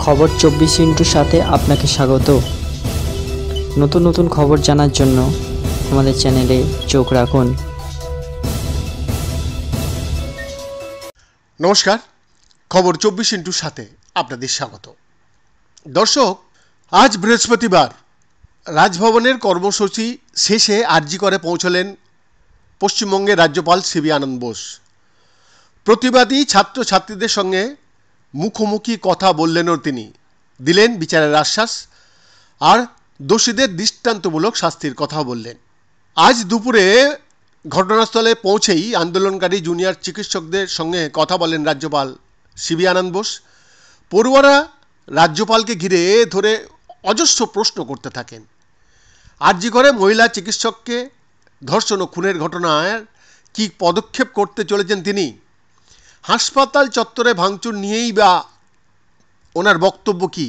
খবর 24 সাথে আপনাকে স্বাগত। নতুন নতুন খবর জানার জন্য আমাদের চ্যানেলে চোখ রাখুন। নমস্কার, খবর 24 আপনাদের স্বাগত। দর্শক, আজ বৃহস্পতিবার রাজভবনের কর্মসূচি শেষে আরজি করে পৌঁছলেন পশ্চিমবঙ্গের রাজ্যপাল সিবি আনন্দ বোস। প্রতিবাদী ছাত্রছাত্রীদের সঙ্গে মুখোমুখি কথা বললেনও তিনি, দিলেন বিচারের আশ্বাস আর দোষীদের দৃষ্টান্তমূলক শাস্তির কথা বললেন। আজ দুপুরে ঘটনাস্থলে পৌঁছেই আন্দোলনকারী জুনিয়র চিকিৎসকদের সঙ্গে কথা বলেন রাজ্যপাল সিবি আনন্দ বোস। পড়ুয়ারা রাজ্যপালকে ঘিরে ধরে অজস্র প্রশ্ন করতে থাকেন। আরজি করে মহিলা চিকিৎসককে ধর্ষণ ও খুনের ঘটনায় কী পদক্ষেপ করতে চলেছেন তিনি, হাসপাতাল চত্বরে ভাঙচুর নিয়েই বা ওনার বক্তব্য কী?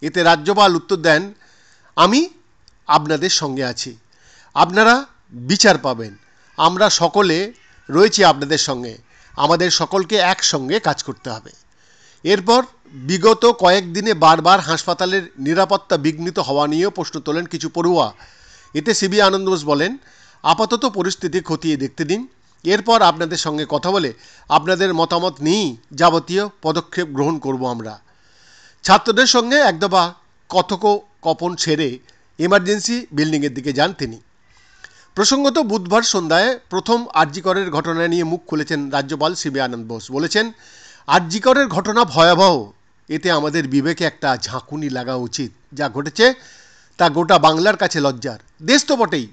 এতে রাজ্যপাল উত্তর দেন, আমি আপনাদের সঙ্গে আছি, আপনারা বিচার পাবেন, আমরা সকলে রয়েছি আপনাদের সঙ্গে, আমাদের সকলকে একসঙ্গে কাজ করতে হবে। এরপর বিগত কয়েকদিনে বারবার হাসপাতালের নিরাপত্তা বিঘ্নিত হওয়া নিয়েও প্রশ্ন তোলেন কিছু পড়ুয়া। এতে সিবি আনন্দ বোস বলেন, আপাতত পরিস্থিতি খতিয়ে দেখতে দিন, এরপর আপনাদের সঙ্গে কথা বলে আপনাদের মতামত নিয়েই যাবতীয় পদক্ষেপ গ্রহণ করব আমরা। ছাত্রদের সঙ্গে একদফা কথোপকথন সেরে এমার্জেন্সি বিল্ডিংয়ের দিকে যান তিনি। প্রসঙ্গত বুধবার সন্ধ্যায় প্রথম আরজি করের ঘটনা নিয়ে মুখ খুলেছেন রাজ্যপাল সিবি আনন্দ বোস। বলেছেন, আরজি করের ঘটনা ভয়াবহ, এতে আমাদের বিবেকে একটা ঝাঁকুনি লাগা উচিত। যা ঘটেছে তা গোটা বাংলার কাছে লজ্জার, দেশ তো বটেই,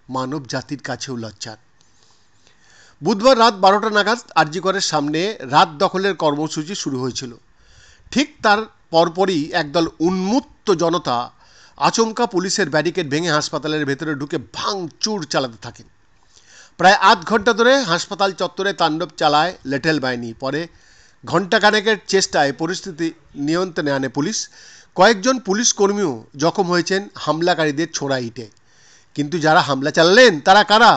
মানব জাতির কাছেও লজ্জার। বুধবার রাত 12টা নাগাদ আরজি করের সামনে রাত দখলের কর্মসূচি শুরু হয়েছিল। ঠিক তার পরপরই একদল উন্মত্ত জনতা আচমকা পুলিশের ব্যারিকেড ভেঙে হাসপাতালের ভেতরে ঢুকে ভাঙচুর চালাতে থাকেন। প্রায় আধ ঘন্টা ধরে হাসপাতাল চত্বরে তাণ্ডব চালায় লেটেল বাহিনী। পরে ঘণ্টাখানেকের চেষ্টায় পরিস্থিতি নিয়ন্ত্রণে আনে পুলিশ। কয়েকজন পুলিশ কর্মীও জখম হয়েছেন হামলাকারীদের ছোড়া ইটে। কিন্তু যারা হামলা চালালেন তারা কারা?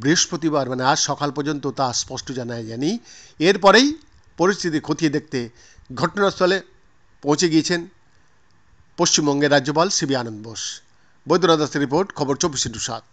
বৃহস্পতিবার মানে আজ সকাল পর্যন্ত তা স্পষ্ট জানা যায়নি। এরপরেই পরিস্থিতি খতিয়ে দেখতে ঘটনাস্থলে পৌঁছে গিয়েছেন পশ্চিমবঙ্গের রাজ্যপাল সিবি আনন্দ বোস। বৈদ্যনাথ দাসের রিপোর্ট, খবর 24/7।